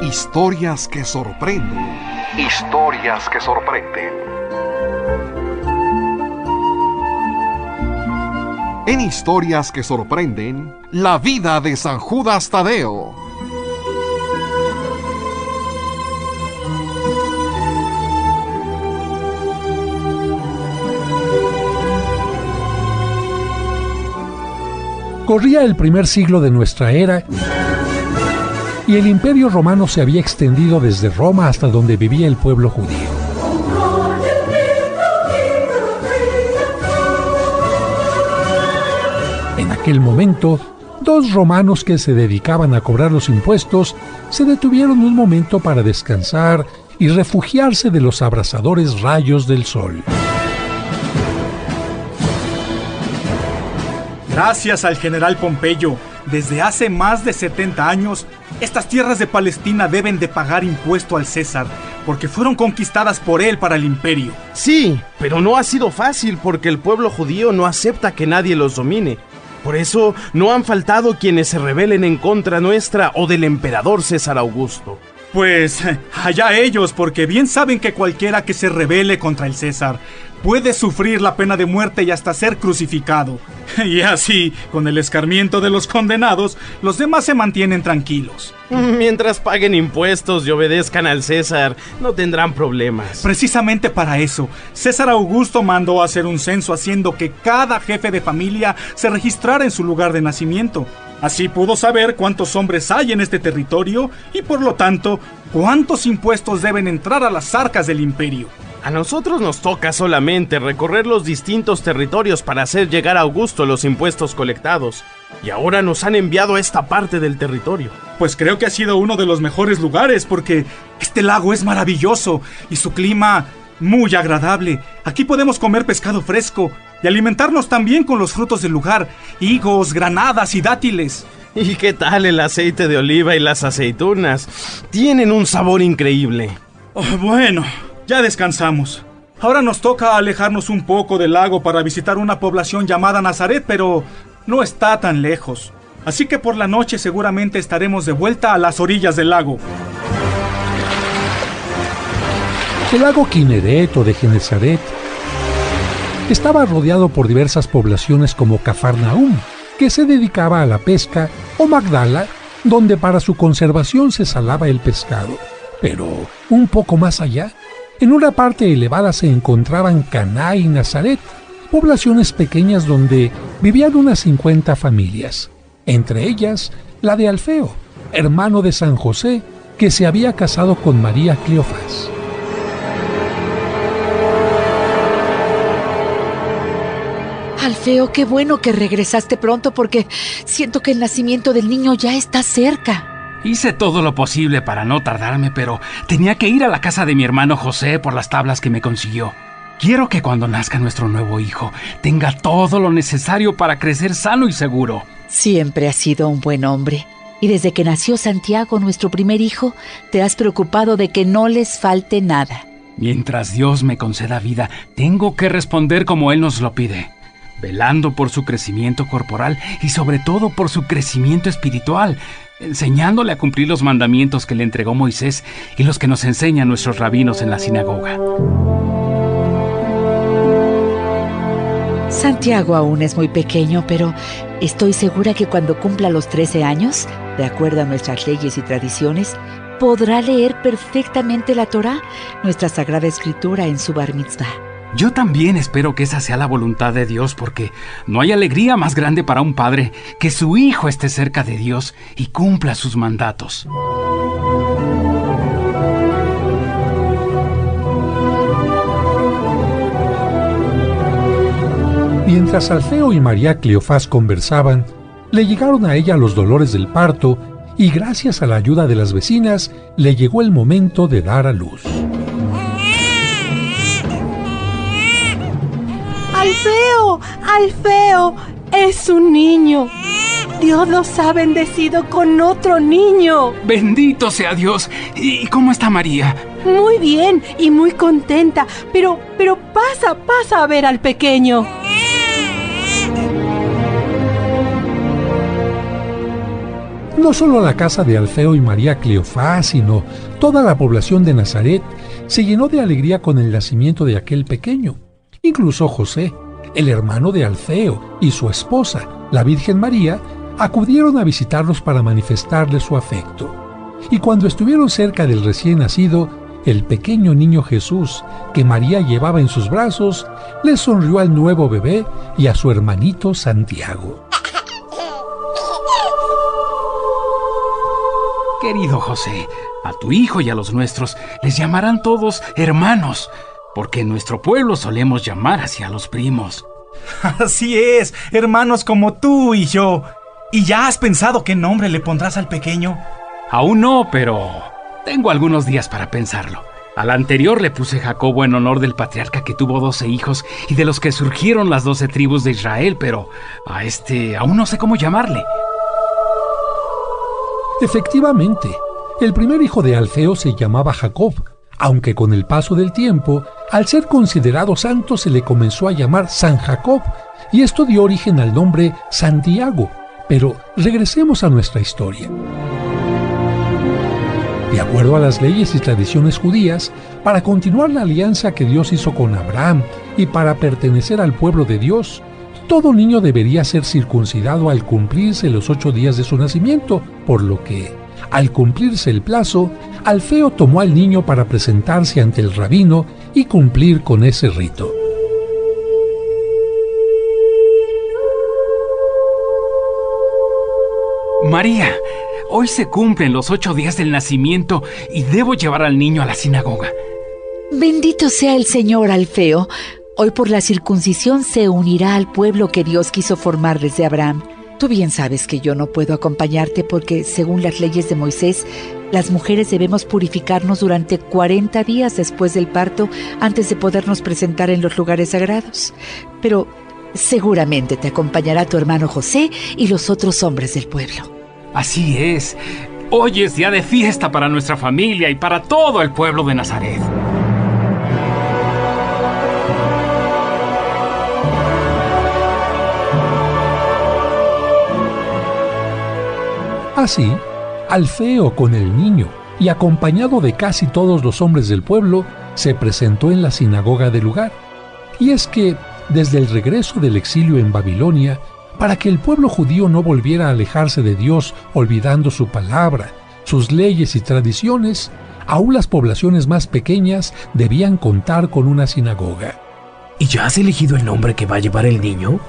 Historias que sorprenden. Historias que sorprenden. En Historias que sorprenden, la vida de San Judas Tadeo. Corría el primer siglo de nuestra era y el Imperio Romano se había extendido desde Roma hasta donde vivía el pueblo judío. En aquel momento, dos romanos que se dedicaban a cobrar los impuestos se detuvieron un momento para descansar y refugiarse de los abrasadores rayos del sol. Gracias al general Pompeyo, desde hace más de 70 años, estas tierras de Palestina deben de pagar impuesto al César, porque fueron conquistadas por él para el imperio. Sí, pero no ha sido fácil porque el pueblo judío no acepta que nadie los domine. Por eso no han faltado quienes se rebelen en contra nuestra o del emperador César Augusto. Pues allá ellos, porque bien saben que cualquiera que se rebele contra el César puede sufrir la pena de muerte y hasta ser crucificado. Y así, con el escarmiento de los condenados, los demás se mantienen tranquilos. Mientras paguen impuestos y obedezcan al César, no tendrán problemas. Precisamente para eso, César Augusto mandó hacer un censo haciendo que cada jefe de familia se registrara en su lugar de nacimiento. Así pudo saber cuántos hombres hay en este territorio y, por lo tanto, cuántos impuestos deben entrar a las arcas del imperio. A nosotros nos toca solamente recorrer los distintos territorios para hacer llegar a Augusto los impuestos colectados. Y ahora nos han enviado a esta parte del territorio. Pues creo que ha sido uno de los mejores lugares porque este lago es maravilloso y su clima muy agradable. Aquí podemos comer pescado fresco y alimentarnos también con los frutos del lugar, higos, granadas y dátiles. ¿Y qué tal el aceite de oliva y las aceitunas? Tienen un sabor increíble. Bueno, ya descansamos. Ahora nos toca alejarnos un poco del lago para visitar una población llamada Nazaret, pero no está tan lejos. Así que por la noche seguramente estaremos de vuelta a las orillas del lago. El lago Kineret o de Genesaret estaba rodeado por diversas poblaciones como Cafarnaúm, que se dedicaba a la pesca, o Magdala, donde para su conservación se salaba el pescado. Pero un poco más allá, en una parte elevada se encontraban Caná y Nazaret, poblaciones pequeñas donde vivían unas 50 familias, entre ellas la de Alfeo, hermano de San José, que se había casado con María Cleofás. Alfeo, qué bueno que regresaste pronto porque siento que el nacimiento del niño ya está cerca. Hice todo lo posible para no tardarme, pero tenía que ir a la casa de mi hermano José por las tablas que me consiguió. Quiero que cuando nazca nuestro nuevo hijo tenga todo lo necesario para crecer sano y seguro. Siempre has sido un buen hombre. Y desde que nació Santiago, nuestro primer hijo, te has preocupado de que no les falte nada. Mientras Dios me conceda vida, tengo que responder como Él nos lo pide, velando por su crecimiento corporal y sobre todo por su crecimiento espiritual, enseñándole a cumplir los mandamientos que le entregó Moisés y los que nos enseñan nuestros rabinos en la sinagoga. Santiago aún es muy pequeño, pero estoy segura que cuando cumpla los 13 años, de acuerdo a nuestras leyes y tradiciones, podrá leer perfectamente la Torá, nuestra sagrada escritura, en su bar mitzvah. Yo también espero que esa sea la voluntad de Dios, porque no hay alegría más grande para un padre que su hijo esté cerca de Dios y cumpla sus mandatos. Mientras Alfeo y María Cleofás conversaban, le llegaron a ella los dolores del parto y gracias a la ayuda de las vecinas le llegó el momento de dar a luz. ¡Alfeo! ¡Alfeo! ¡Es un niño! Dios los ha bendecido con otro niño. ¡Bendito sea Dios! ¿Y cómo está María? Muy bien y muy contenta, pero pasa a ver al pequeño. No solo la casa de Alfeo y María Cleofás, sino toda la población de Nazaret se llenó de alegría con el nacimiento de aquel pequeño. Incluso José, el hermano de Alfeo, y su esposa, la Virgen María, acudieron a visitarlos para manifestarles su afecto. Y cuando estuvieron cerca del recién nacido, el pequeño niño Jesús, que María llevaba en sus brazos, le sonrió al nuevo bebé y a su hermanito Santiago. Querido José, a tu hijo y a los nuestros les llamarán todos hermanos, porque en nuestro pueblo solemos llamar así a los primos. Así es, hermanos como tú y yo. ¿Y ya has pensado qué nombre le pondrás al pequeño? Aún no, pero tengo algunos días para pensarlo. Al anterior le puse Jacobo en honor del patriarca que tuvo 12 hijos y de los que surgieron las 12 tribus de Israel, pero a este aún no sé cómo llamarle. Efectivamente, el primer hijo de Alfeo se llamaba Jacob, aunque con el paso del tiempo, al ser considerado santo se le comenzó a llamar San Jacob, y esto dio origen al nombre Santiago. Pero regresemos a nuestra historia. De acuerdo a las leyes y tradiciones judías, para continuar la alianza que Dios hizo con Abraham y para pertenecer al pueblo de Dios, todo niño debería ser circuncidado al cumplirse los 8 días de su nacimiento, por lo que, al cumplirse el plazo, Alfeo tomó al niño para presentarse ante el rabino y cumplir con ese rito. María, hoy se cumplen los 8 días del nacimiento y debo llevar al niño a la sinagoga. Bendito sea el Señor, Alfeo. Hoy por la circuncisión se unirá al pueblo que Dios quiso formar desde Abraham. Tú bien sabes que yo no puedo acompañarte porque, según las leyes de Moisés, las mujeres debemos purificarnos durante 40 días después del parto antes de podernos presentar en los lugares sagrados. Pero seguramente te acompañará tu hermano José y los otros hombres del pueblo. Así es. Hoy es día de fiesta para nuestra familia y para todo el pueblo de Nazaret. Así, Alfeo con el niño y acompañado de casi todos los hombres del pueblo, se presentó en la sinagoga del lugar. Y es que, desde el regreso del exilio en Babilonia, para que el pueblo judío no volviera a alejarse de Dios olvidando su palabra, sus leyes y tradiciones, aún las poblaciones más pequeñas debían contar con una sinagoga. ¿Y ya has elegido el nombre que va a llevar el niño?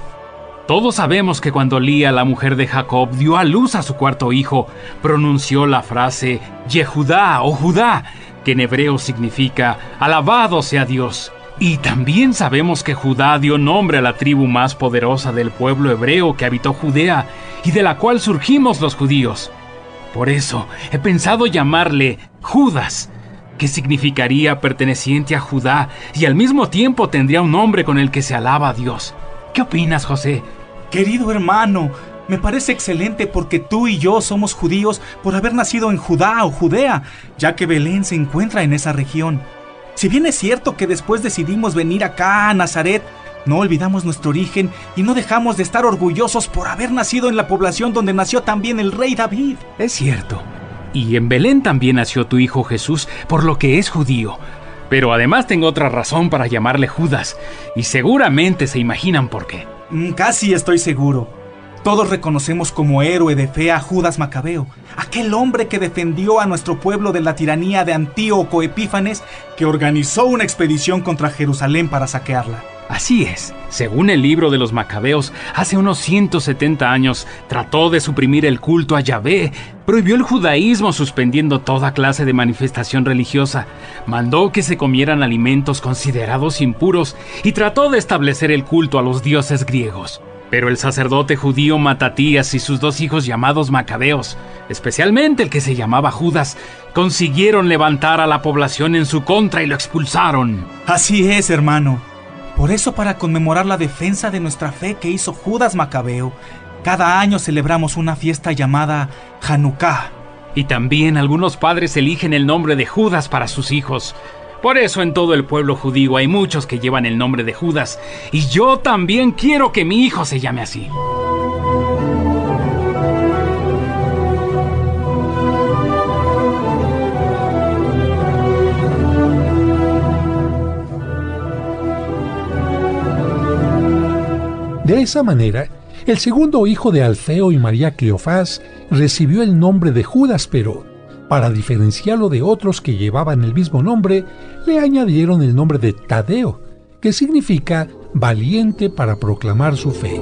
Todos sabemos que cuando Lía, la mujer de Jacob, dio a luz a su cuarto hijo, pronunció la frase Yehudá o Judá, que en hebreo significa alabado sea Dios. Y también sabemos que Judá dio nombre a la tribu más poderosa del pueblo hebreo que habitó Judea y de la cual surgimos los judíos. Por eso he pensado llamarle Judas, que significaría perteneciente a Judá y al mismo tiempo tendría un nombre con el que se alaba a Dios. ¿Qué opinas, José? Querido hermano, me parece excelente porque tú y yo somos judíos por haber nacido en Judá o Judea, ya que Belén se encuentra en esa región. Si bien es cierto que después decidimos venir acá a Nazaret, no olvidamos nuestro origen y no dejamos de estar orgullosos por haber nacido en la población donde nació también el rey David. Es cierto. Y en Belén también nació tu hijo Jesús, por lo que es judío. Pero además tengo otra razón para llamarle Judas, y seguramente se imaginan por qué. Casi estoy seguro. Todos reconocemos como héroe de fe a Judas Macabeo, aquel hombre que defendió a nuestro pueblo de la tiranía de Antíoco Epífanes, que organizó una expedición contra Jerusalén para saquearla. Así es. Según el libro de los Macabeos, hace unos 170 años trató de suprimir el culto a Yahvé, prohibió el judaísmo suspendiendo toda clase de manifestación religiosa, mandó que se comieran alimentos considerados impuros y trató de establecer el culto a los dioses griegos. Pero el sacerdote judío Matatías y sus 2 hijos llamados Macabeos, especialmente el que se llamaba Judas, consiguieron levantar a la población en su contra y lo expulsaron. Así es, hermano. Por eso, para conmemorar la defensa de nuestra fe que hizo Judas Macabeo, cada año celebramos una fiesta llamada Hanukkah. Y también algunos padres eligen el nombre de Judas para sus hijos. Por eso en todo el pueblo judío hay muchos que llevan el nombre de Judas, y yo también quiero que mi hijo se llame así. esa manera, el segundo hijo de Alfeo y María Cleofás recibió el nombre de Judas, pero para diferenciarlo de otros que llevaban el mismo nombre, le añadieron el nombre de Tadeo, que significa valiente para proclamar su fe.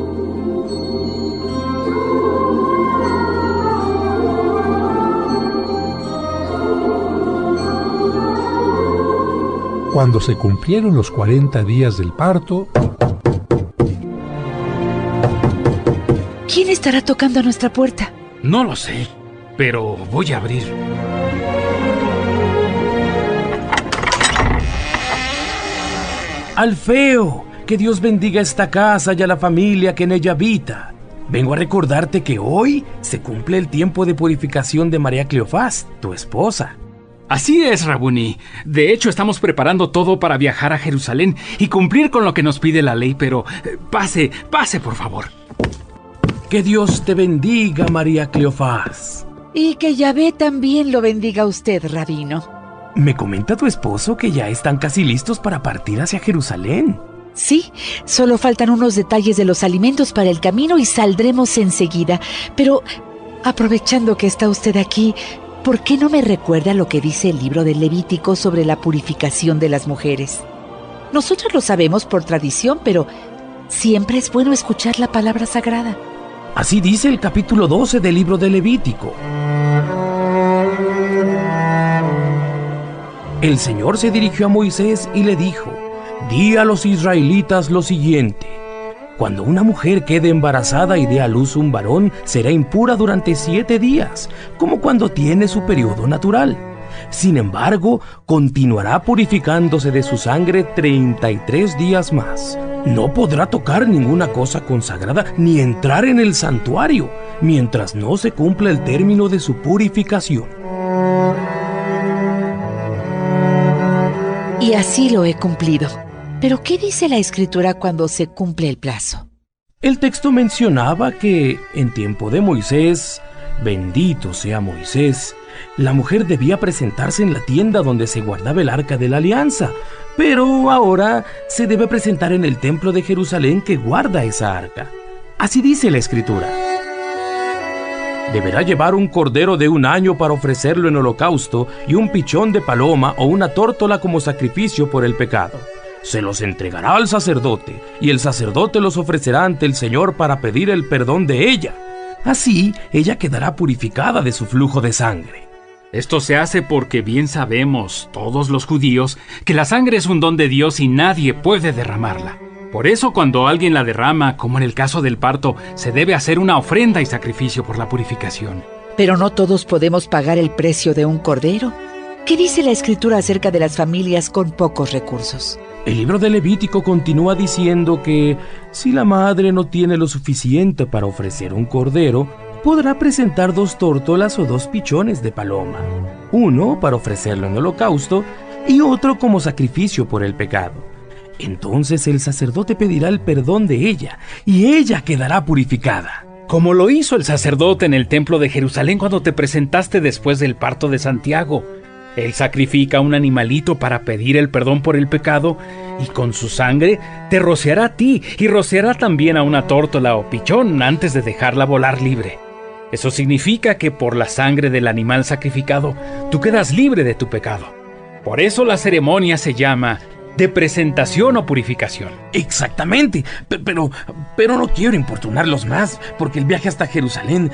Cuando se cumplieron los 40 días del parto, ¿quién estará tocando a nuestra puerta? No lo sé, pero voy a abrir. Alfeo, que Dios bendiga esta casa y a la familia que en ella habita. Vengo a recordarte que hoy se cumple el tiempo de purificación de María Cleofás, tu esposa. Así es, Rabuni. De hecho, estamos preparando todo para viajar a Jerusalén y cumplir con lo que nos pide la ley, pero pase, por favor. Que Dios te bendiga, María Cleofás. Y que Yahvé también lo bendiga a usted, rabino. Me comenta tu esposo que ya están casi listos para partir hacia Jerusalén. Sí, solo faltan unos detalles de los alimentos para el camino y saldremos enseguida. Pero, aprovechando que está usted aquí, ¿por qué no me recuerda lo que dice el libro del Levítico sobre la purificación de las mujeres? Nosotros lo sabemos por tradición, pero siempre es bueno escuchar la palabra sagrada. Así dice el capítulo 12 del libro del Levítico. El Señor se dirigió a Moisés y le dijo: di a los israelitas lo siguiente: cuando una mujer quede embarazada y dé a luz un varón, será impura durante 7 días, como cuando tiene su periodo natural. Sin embargo, continuará purificándose de su sangre 33 días más. No podrá tocar ninguna cosa consagrada ni entrar en el santuario, mientras no se cumpla el término de su purificación. Y así lo he cumplido. ¿Pero qué dice la Escritura cuando se cumple el plazo? El texto mencionaba que en tiempo de Moisés, bendito sea Moisés, la mujer debía presentarse en la tienda donde se guardaba el arca de la alianza, pero ahora se debe presentar en el templo de Jerusalén que guarda esa arca. Así dice la Escritura. Deberá llevar un cordero de 1 año para ofrecerlo en holocausto y un pichón de paloma o una tórtola como sacrificio por el pecado. Se los entregará al sacerdote, y el sacerdote los ofrecerá ante el Señor para pedir el perdón de ella. Así, ella quedará purificada de su flujo de sangre. Esto se hace porque bien sabemos, todos los judíos, que la sangre es un don de Dios y nadie puede derramarla. Por eso, cuando alguien la derrama, como en el caso del parto, se debe hacer una ofrenda y sacrificio por la purificación. Pero no todos podemos pagar el precio de un cordero. ¿Qué dice la Escritura acerca de las familias con pocos recursos? El libro de Levítico continúa diciendo que si la madre no tiene lo suficiente para ofrecer un cordero, podrá presentar 2 tórtolas o 2 pichones de paloma, uno para ofrecerlo en holocausto y otro como sacrificio por el pecado. Entonces el sacerdote pedirá el perdón de ella y ella quedará purificada. Como lo hizo el sacerdote en el templo de Jerusalén cuando te presentaste después del parto de Santiago. Él sacrifica un animalito para pedir el perdón por el pecado y con su sangre te rociará a ti y rociará también a una tórtola o pichón antes de dejarla volar libre. Eso significa que por la sangre del animal sacrificado tú quedas libre de tu pecado. Por eso la ceremonia se llama de presentación o purificación. Exactamente, pero no quiero importunarlos más, porque el viaje hasta Jerusalén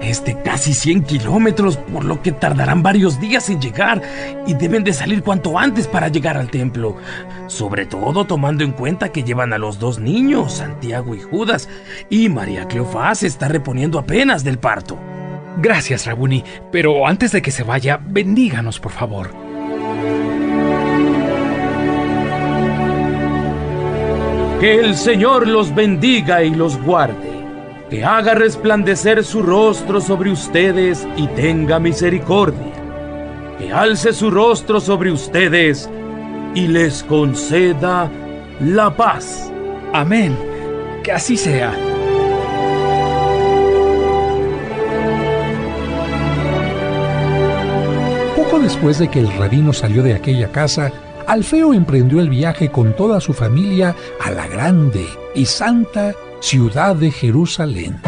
es de casi 100 kilómetros, por lo que tardarán varios días en llegar y deben de salir cuanto antes para llegar al templo. Sobre todo tomando en cuenta que llevan a los 2 niños, Santiago y Judas, y María Cleofás se está reponiendo apenas del parto. Gracias, Rabuni, pero antes de que se vaya, bendíganos, por favor. Que el Señor los bendiga y los guarde, que haga resplandecer su rostro sobre ustedes y tenga misericordia, que alce su rostro sobre ustedes y les conceda la paz. Amén. Que así sea. Poco después de que el rabino salió de aquella casa, Alfeo emprendió el viaje con toda su familia a la grande y santa ciudad de Jerusalén.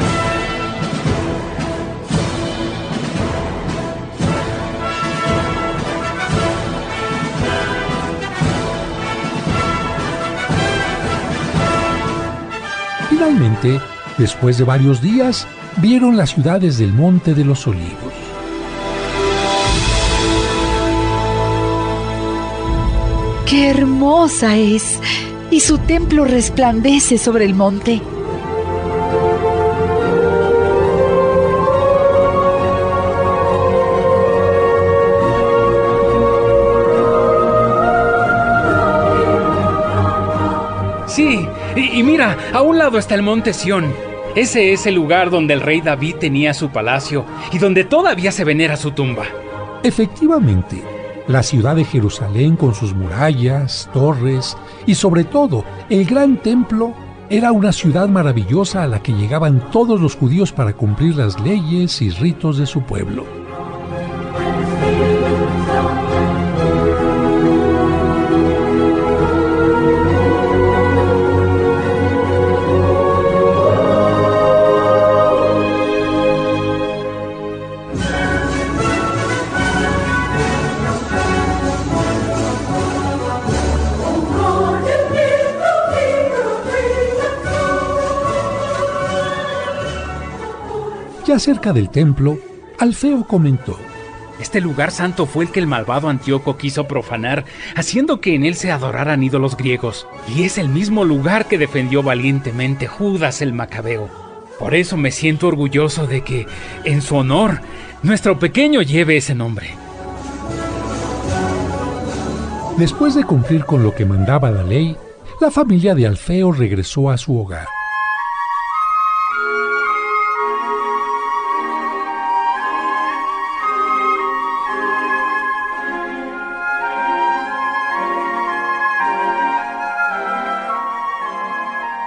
Finalmente, después de varios días, vieron las ciudades del Monte de los Olivos. ¡Qué hermosa es! Y su templo resplandece sobre el monte. Sí, y mira, a un lado está el monte Sión. Ese es el lugar donde el rey David tenía su palacio y donde todavía se venera su tumba. Efectivamente, la ciudad de Jerusalén con sus murallas, torres y sobre todo el gran templo era una ciudad maravillosa a la que llegaban todos los judíos para cumplir las leyes y ritos de su pueblo. Ya cerca del templo, Alfeo comentó: Este lugar santo fue el que el malvado Antíoco quiso profanar, haciendo que en él se adoraran ídolos griegos. Y es el mismo lugar que defendió valientemente Judas el Macabeo. Por eso me siento orgulloso de que, en su honor, nuestro pequeño lleve ese nombre. Después de cumplir con lo que mandaba la ley, la familia de Alfeo regresó a su hogar.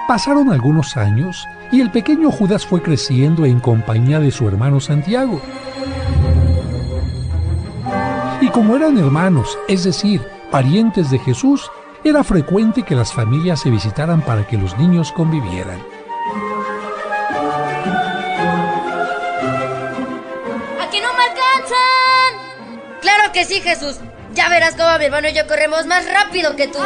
Pasaron algunos años y el pequeño Judas fue creciendo en compañía de su hermano Santiago. Y como eran hermanos, es decir, parientes de Jesús, era frecuente que las familias se visitaran para que los niños convivieran. ¡Aquí no me alcanzan! ¡Claro que sí, Jesús! Ya verás cómo mi hermano y yo corremos más rápido que tú.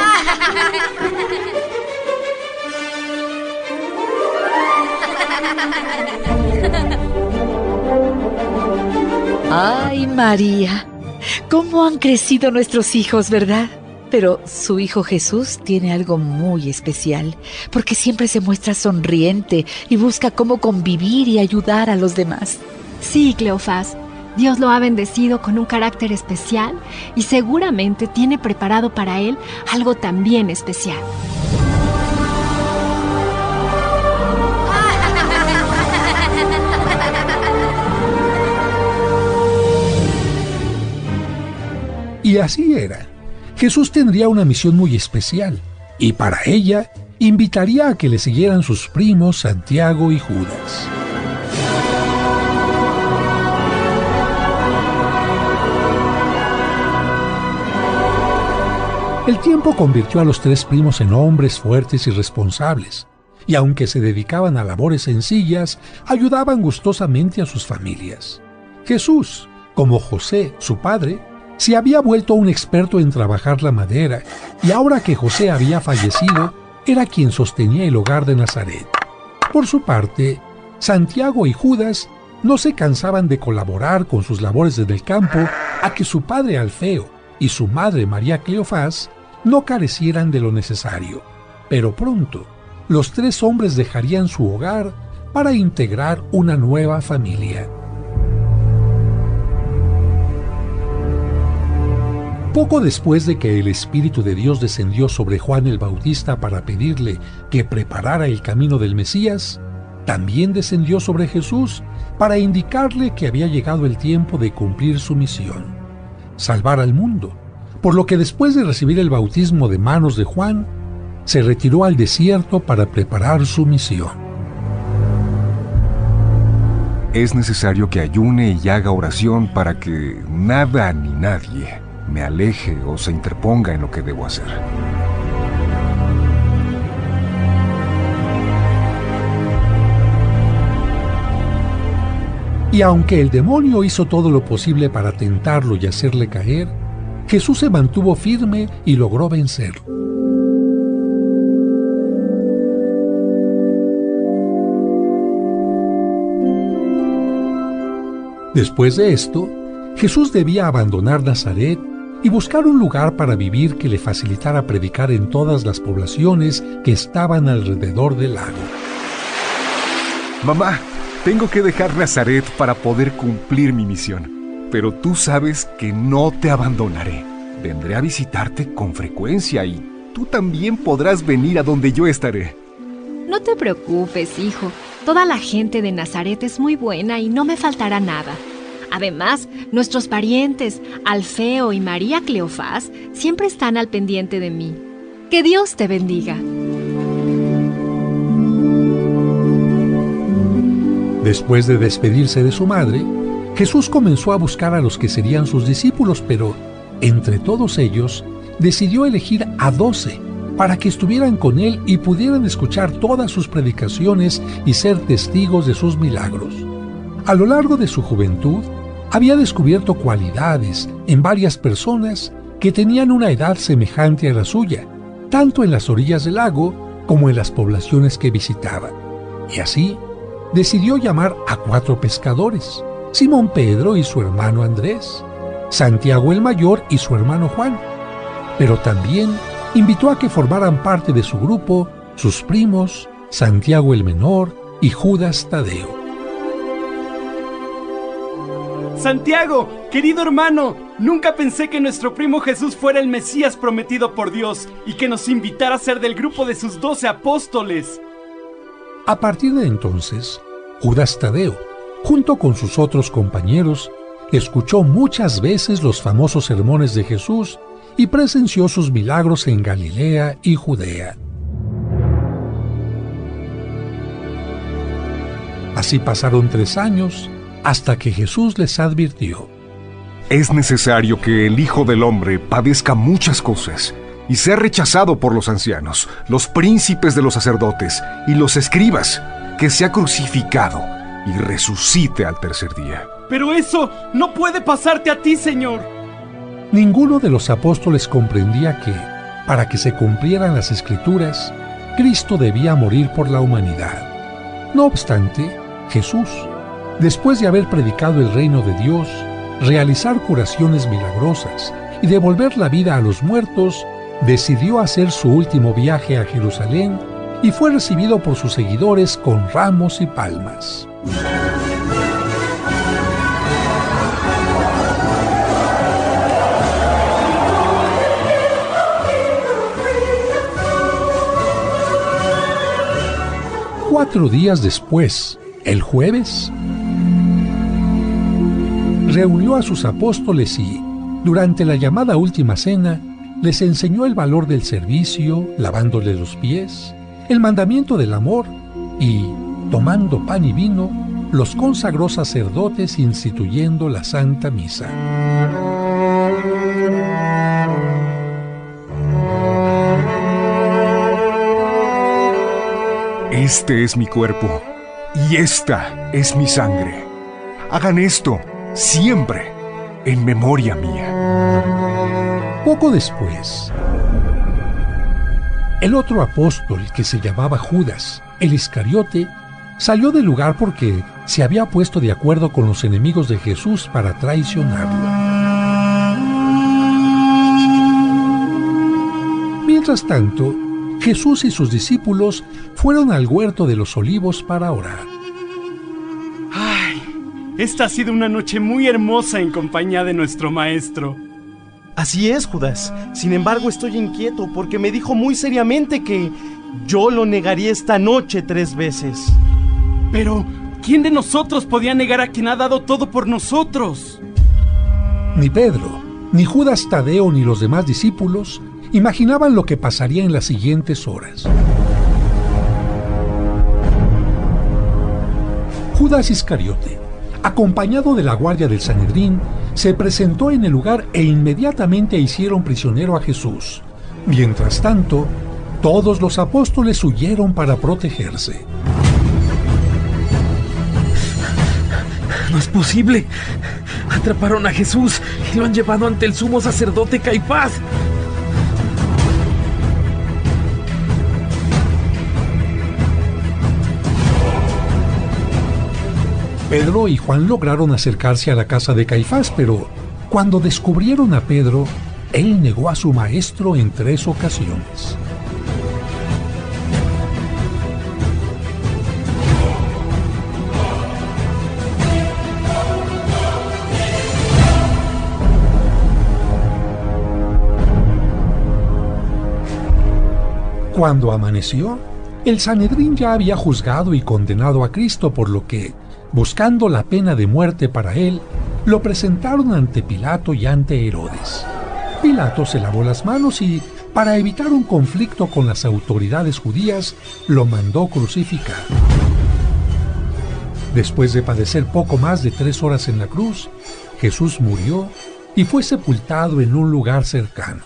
¡Ay, María! ¿Cómo han crecido nuestros hijos, verdad? Pero su hijo Jesús tiene algo muy especial, porque siempre se muestra sonriente y busca cómo convivir y ayudar a los demás. Sí, Cleofás, Dios lo ha bendecido con un carácter especial y seguramente tiene preparado para él algo también especial. Y así era. Jesús tendría una misión muy especial, y para ella invitaría a que le siguieran sus primos Santiago y Judas. El tiempo convirtió a los tres primos en hombres fuertes y responsables, y aunque se dedicaban a labores sencillas, ayudaban gustosamente a sus familias. Jesús, como José, su padre, se había vuelto un experto en trabajar la madera, y ahora que José había fallecido, era quien sostenía el hogar de Nazaret. Por su parte, Santiago y Judas no se cansaban de colaborar con sus labores desde el campo a que su padre Alfeo y su madre María Cleofás no carecieran de lo necesario. Pero pronto, los tres hombres dejarían su hogar para integrar una nueva familia. Poco después de que el Espíritu de Dios descendió sobre Juan el Bautista para pedirle que preparara el camino del Mesías, también descendió sobre Jesús para indicarle que había llegado el tiempo de cumplir su misión, salvar al mundo, por lo que después de recibir el bautismo de manos de Juan, se retiró al desierto para preparar su misión. Es necesario que ayune y haga oración para que nada ni nadie me aleje o se interponga en lo que debo hacer. Y aunque el demonio hizo todo lo posible para tentarlo y hacerle caer, Jesús se mantuvo firme y logró vencerlo. Después de esto, Jesús debía abandonar Nazaret y buscar un lugar para vivir que le facilitara predicar en todas las poblaciones que estaban alrededor del lago. Mamá, tengo que dejar Nazaret para poder cumplir mi misión. Pero tú sabes que no te abandonaré. Vendré a visitarte con frecuencia y tú también podrás venir a donde yo estaré. No te preocupes, hijo. Toda la gente de Nazaret es muy buena y no me faltará nada. Además, nuestros parientes, Alfeo y María Cleofás, siempre están al pendiente de mí. Que Dios te bendiga. Después de despedirse de su madre, Jesús comenzó a buscar a los que serían sus discípulos, pero entre todos ellos decidió elegir a 12 para que estuvieran con él y pudieran escuchar todas sus predicaciones y ser testigos de sus milagros. A lo largo de su juventud, había descubierto cualidades en varias personas que tenían una edad semejante a la suya, tanto en las orillas del lago como en las poblaciones que visitaba. Y así, decidió llamar a 4 pescadores: Simón Pedro y su hermano Andrés, Santiago el mayor y su hermano Juan, pero también invitó a que formaran parte de su grupo sus primos, Santiago el menor y Judas Tadeo. Santiago, querido hermano, nunca pensé que nuestro primo Jesús fuera el Mesías prometido por Dios y que nos invitara a ser del grupo de sus 12 apóstoles. A partir de entonces, Judas Tadeo, junto con sus otros compañeros, escuchó muchas veces los famosos sermones de Jesús y presenció sus milagros en Galilea y Judea. Así pasaron 3 años hasta que Jesús les advirtió: Es necesario que el Hijo del Hombre padezca muchas cosas y sea rechazado por los ancianos, los príncipes de los sacerdotes y los escribas, que sea crucificado y resucite al tercer día. Pero eso no puede pasarte a ti, Señor. Ninguno de los apóstoles comprendía que, para que se cumplieran las Escrituras, Cristo debía morir por la humanidad. No obstante, Jesús, después de haber predicado el reino de Dios, realizar curaciones milagrosas y devolver la vida a los muertos, decidió hacer su último viaje a Jerusalén y fue recibido por sus seguidores con ramos y palmas. Cuatro días después, el jueves, reunió a sus apóstoles y, durante la llamada última cena, les enseñó el valor del servicio, lavándoles los pies, el mandamiento del amor y, tomando pan y vino, los consagró sacerdotes instituyendo la Santa Misa. Este es mi cuerpo y esta es mi sangre. Hagan esto siempre en memoria mía. Poco después, el otro apóstol, que se llamaba Judas, el Iscariote, salió del lugar porque se había puesto de acuerdo con los enemigos de Jesús para traicionarlo. Mientras tanto, Jesús y sus discípulos fueron al huerto de los Olivos para orar. ¡Ay! Esta ha sido una noche muy hermosa en compañía de nuestro maestro. Así es, Judas. Sin embargo, estoy inquieto porque me dijo muy seriamente que yo lo negaría esta noche 3 veces. Pero, ¿quién de nosotros podía negar a quien ha dado todo por nosotros? Ni Pedro, ni Judas Tadeo, ni los demás discípulos imaginaban lo que pasaría en las siguientes horas. Judas Iscariote, acompañado de la guardia del Sanedrín, se presentó en el lugar e inmediatamente hicieron prisionero a Jesús. Mientras tanto, todos los apóstoles huyeron para protegerse. No es posible. Atraparon a Jesús y lo han llevado ante el sumo sacerdote Caifás. Pedro y Juan lograron acercarse a la casa de Caifás, pero cuando descubrieron a Pedro, él negó a su maestro en 3 ocasiones. Cuando amaneció, el Sanedrín ya había juzgado y condenado a Cristo, por lo que, buscando la pena de muerte para él, lo presentaron ante Pilato y ante Herodes. Pilato se lavó las manos y, para evitar un conflicto con las autoridades judías, lo mandó crucificar. Después de padecer poco más de 3 horas en la cruz, Jesús murió y fue sepultado en un lugar cercano.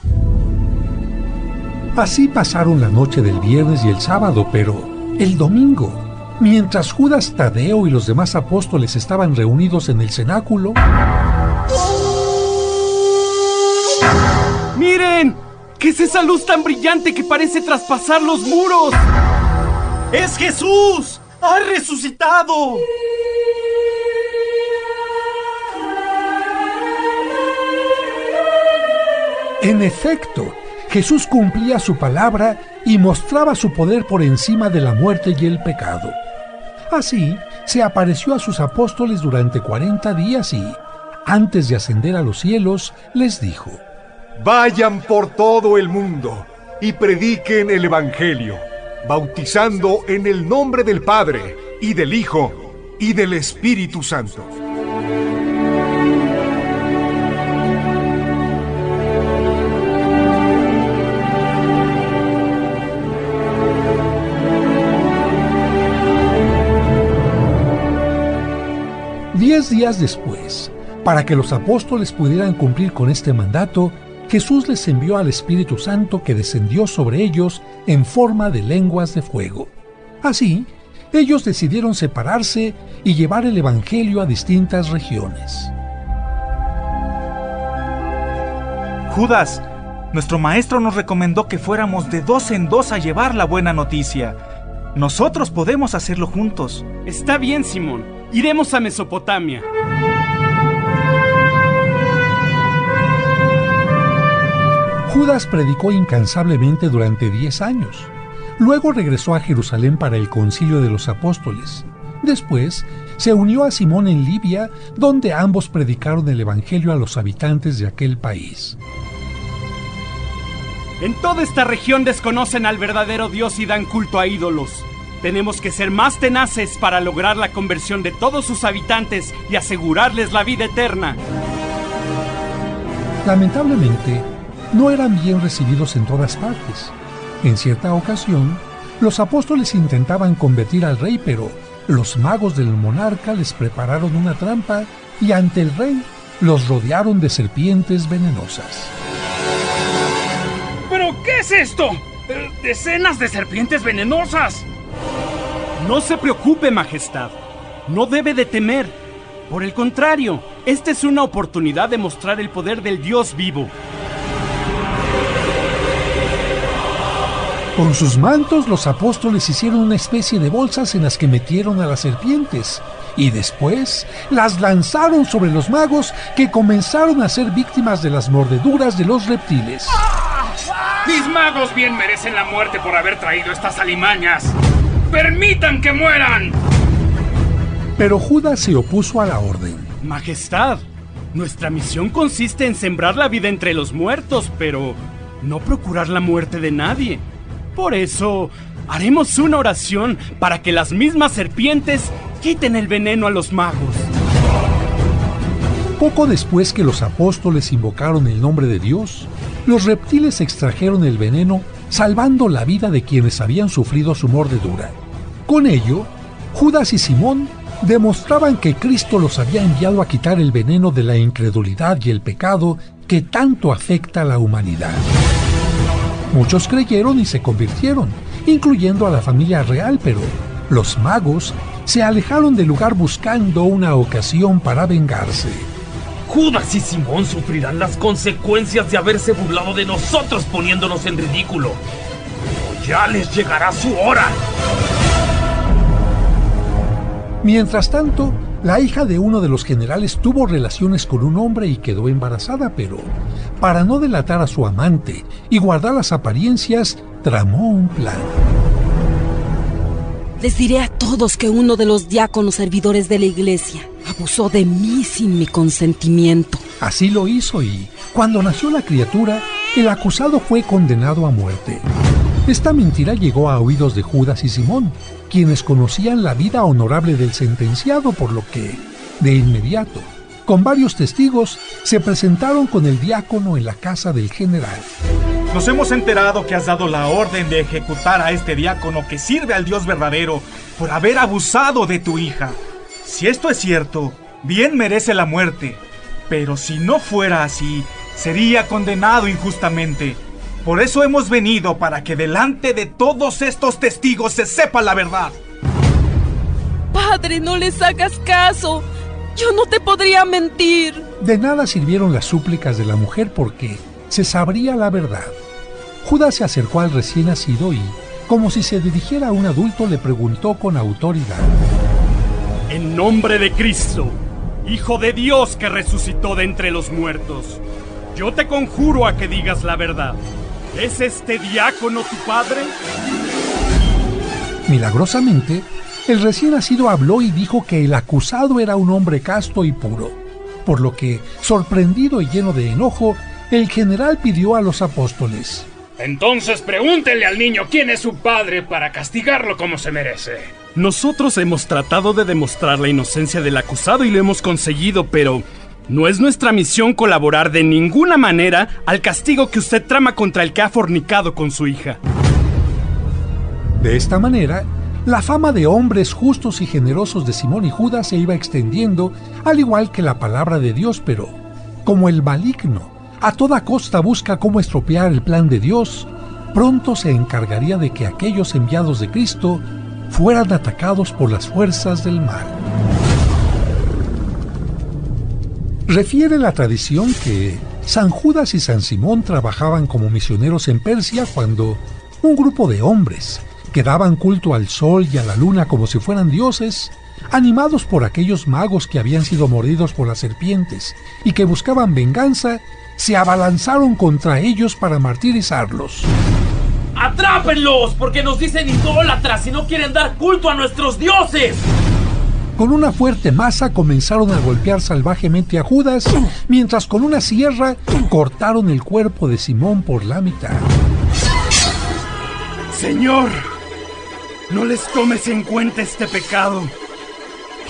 Así pasaron la noche del viernes y el sábado, pero el domingo, mientras Judas Tadeo y los demás apóstoles estaban reunidos en el cenáculo... ¡Miren! ¿Qué es esa luz tan brillante que parece traspasar los muros? ¡Es Jesús! ¡Ha resucitado! En efecto, Jesús cumplía su palabra y mostraba su poder por encima de la muerte y el pecado. Así, se apareció a sus apóstoles durante 40 días y, antes de ascender a los cielos, les dijo: Vayan por todo el mundo y prediquen el Evangelio, bautizando en el nombre del Padre, y del Hijo, y del Espíritu Santo. Diez días después, para que los apóstoles pudieran cumplir con este mandato, Jesús les envió al Espíritu Santo, que descendió sobre ellos en forma de lenguas de fuego. Así, ellos decidieron separarse y llevar el Evangelio a distintas regiones. Judas, nuestro maestro nos recomendó que fuéramos de 2 en 2 a llevar la buena noticia. Nosotros podemos hacerlo juntos. Está bien, Simón. Iremos a Mesopotamia. Judas predicó incansablemente durante 10 años. Luego regresó a Jerusalén para el concilio de los apóstoles. Después, se unió a Simón en Libia, donde ambos predicaron el Evangelio a los habitantes de aquel país. En toda esta región desconocen al verdadero Dios y dan culto a ídolos. Tenemos que ser más tenaces para lograr la conversión de todos sus habitantes y asegurarles la vida eterna. Lamentablemente, no eran bien recibidos en todas partes. En cierta ocasión, los apóstoles intentaban convertir al rey, pero los magos del monarca les prepararon una trampa y ante el rey los rodearon de serpientes venenosas. ¿Pero qué es esto? ¡Decenas de serpientes venenosas! No se preocupe, Majestad. No debe de temer. Por el contrario, esta es una oportunidad de mostrar el poder del Dios vivo. Con sus mantos, los apóstoles hicieron una especie de bolsas en las que metieron a las serpientes y después las lanzaron sobre los magos, que comenzaron a ser víctimas de las mordeduras de los reptiles. ¡Mis magos bien merecen la muerte por haber traído estas alimañas! ¡Permitan que mueran! Pero Judas se opuso a la orden. Majestad, nuestra misión consiste en sembrar la vida entre los muertos, pero no procurar la muerte de nadie. Por eso, haremos una oración para que las mismas serpientes quiten el veneno a los magos. Poco después que los apóstoles invocaron el nombre de Dios, los reptiles extrajeron el veneno, salvando la vida de quienes habían sufrido su mordedura. Con ello, Judas y Simón demostraban que Cristo los había enviado a quitar el veneno de la incredulidad y el pecado que tanto afecta a la humanidad. Muchos creyeron y se convirtieron, incluyendo a la familia real, pero los magos se alejaron del lugar buscando una ocasión para vengarse. Judas y Simón sufrirán las consecuencias de haberse burlado de nosotros poniéndonos en ridículo. Pero ya les llegará su hora. Mientras tanto, la hija de uno de los generales tuvo relaciones con un hombre y quedó embarazada, pero para no delatar a su amante y guardar las apariencias, tramó un plan. Les diré a todos que uno de los diáconos servidores de la iglesia abusó de mí sin mi consentimiento. Así lo hizo y, cuando nació la criatura, el acusado fue condenado a muerte. Esta mentira llegó a oídos de Judas y Simón, quienes conocían la vida honorable del sentenciado, por lo que, de inmediato, con varios testigos, se presentaron con el diácono en la casa del general. Nos hemos enterado que has dado la orden de ejecutar a este diácono que sirve al Dios verdadero por haber abusado de tu hija. Si esto es cierto, bien merece la muerte, pero si no fuera así, sería condenado injustamente. Por eso hemos venido, para que delante de todos estos testigos se sepa la verdad. Padre, no les hagas caso. Yo no te podría mentir. De nada sirvieron las súplicas de la mujer porque se sabría la verdad. Judas se acercó al recién nacido y, como si se dirigiera a un adulto, le preguntó con autoridad: En nombre de Cristo, Hijo de Dios que resucitó de entre los muertos, yo te conjuro a que digas la verdad. ¿Es este diácono tu padre? Milagrosamente, el recién nacido habló y dijo que el acusado era un hombre casto y puro, por lo que, sorprendido y lleno de enojo, el general pidió a los apóstoles: Entonces pregúntenle al niño quién es su padre para castigarlo como se merece. Nosotros hemos tratado de demostrar la inocencia del acusado y lo hemos conseguido, pero no es nuestra misión colaborar de ninguna manera al castigo que usted trama contra el que ha fornicado con su hija. De esta manera, la fama de hombres justos y generosos de Simón y Judas se iba extendiendo, al igual que la palabra de Dios, pero como el maligno a toda costa busca cómo estropear el plan de Dios, pronto se encargaría de que aquellos enviados de Cristo fueran atacados por las fuerzas del mal. Refiere la tradición que San Judas y San Simón trabajaban como misioneros en Persia cuando un grupo de hombres que daban culto al sol y a la luna como si fueran dioses, animados por aquellos magos que habían sido mordidos por las serpientes y que buscaban venganza, se abalanzaron contra ellos para martirizarlos. ¡Atrápenlos! Porque nos dicen idólatras y no quieren dar culto a nuestros dioses. Con una fuerte masa comenzaron a golpear salvajemente a Judas, mientras con una sierra cortaron el cuerpo de Simón por la mitad. Señor, no les tomes en cuenta este pecado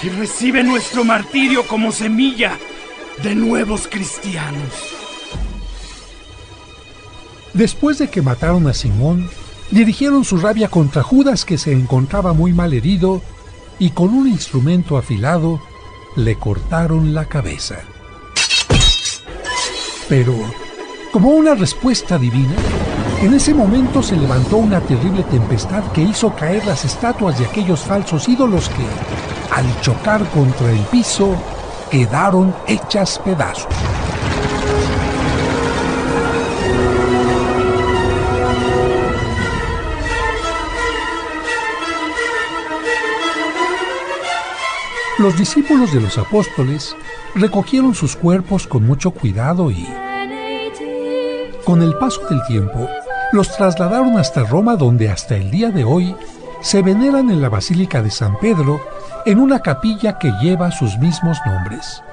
y recibe nuestro martirio como semilla de nuevos cristianos. Después de que mataron a Simón, dirigieron su rabia contra Judas, que se encontraba muy mal herido, y con un instrumento afilado le cortaron la cabeza. Pero, como una respuesta divina, en ese momento se levantó una terrible tempestad que hizo caer las estatuas de aquellos falsos ídolos que, al chocar contra el piso, quedaron hechas pedazos. Los discípulos de los apóstoles recogieron sus cuerpos con mucho cuidado y, con el paso del tiempo, los trasladaron hasta Roma, donde hasta el día de hoy se veneran en la Basílica de San Pedro, en una capilla que lleva sus mismos nombres.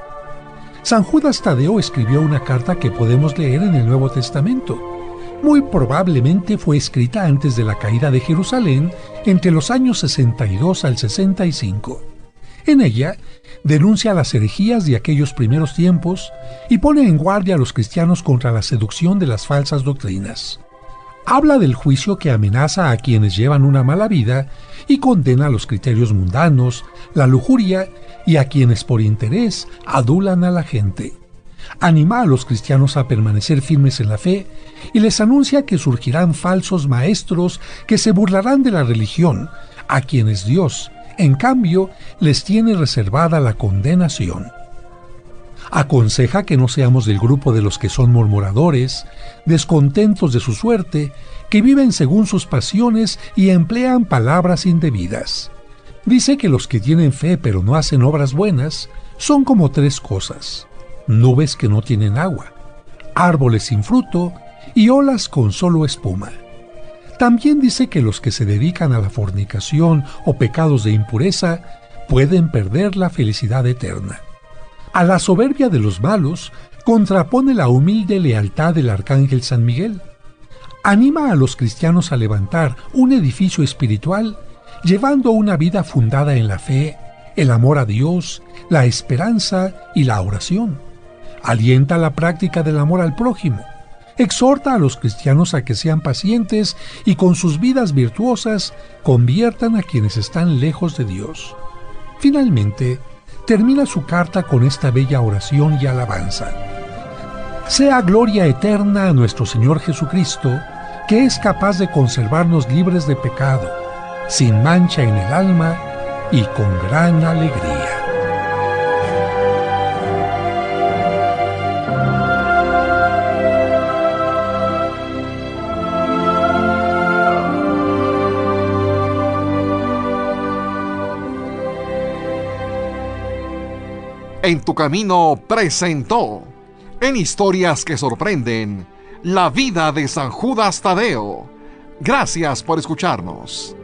San Judas Tadeo escribió una carta que podemos leer en el Nuevo Testamento. Muy probablemente fue escrita antes de la caída de Jerusalén, entre los años 62 al 65. En ella, denuncia las herejías de aquellos primeros tiempos y pone en guardia a los cristianos contra la seducción de las falsas doctrinas. Habla del juicio que amenaza a quienes llevan una mala vida y condena los criterios mundanos, la lujuria y a quienes por interés adulan a la gente. Anima a los cristianos a permanecer firmes en la fe y les anuncia que surgirán falsos maestros que se burlarán de la religión, a quienes Dios, En cambio, les tiene reservada la condenación. Aconseja que no seamos del grupo de los que son murmuradores, descontentos de su suerte, que viven según sus pasiones y emplean palabras indebidas. Dice que los que tienen fe pero no hacen obras buenas son como 3 cosas: nubes que no tienen agua, árboles sin fruto y olas con solo espuma. También dice que los que se dedican a la fornicación o pecados de impureza pueden perder la felicidad eterna. A la soberbia de los malos contrapone la humilde lealtad del arcángel San Miguel. Anima a los cristianos a levantar un edificio espiritual llevando una vida fundada en la fe, el amor a Dios, la esperanza y la oración. Alienta la práctica del amor al prójimo. Exhorta a los cristianos a que sean pacientes y con sus vidas virtuosas conviertan a quienes están lejos de Dios. Finalmente, termina su carta con esta bella oración y alabanza. Sea gloria eterna a nuestro Señor Jesucristo, que es capaz de conservarnos libres de pecado, sin mancha en el alma y con gran alegría. En tu camino presentó, en Historias que Sorprenden, la vida de San Judas Tadeo. Gracias por escucharnos.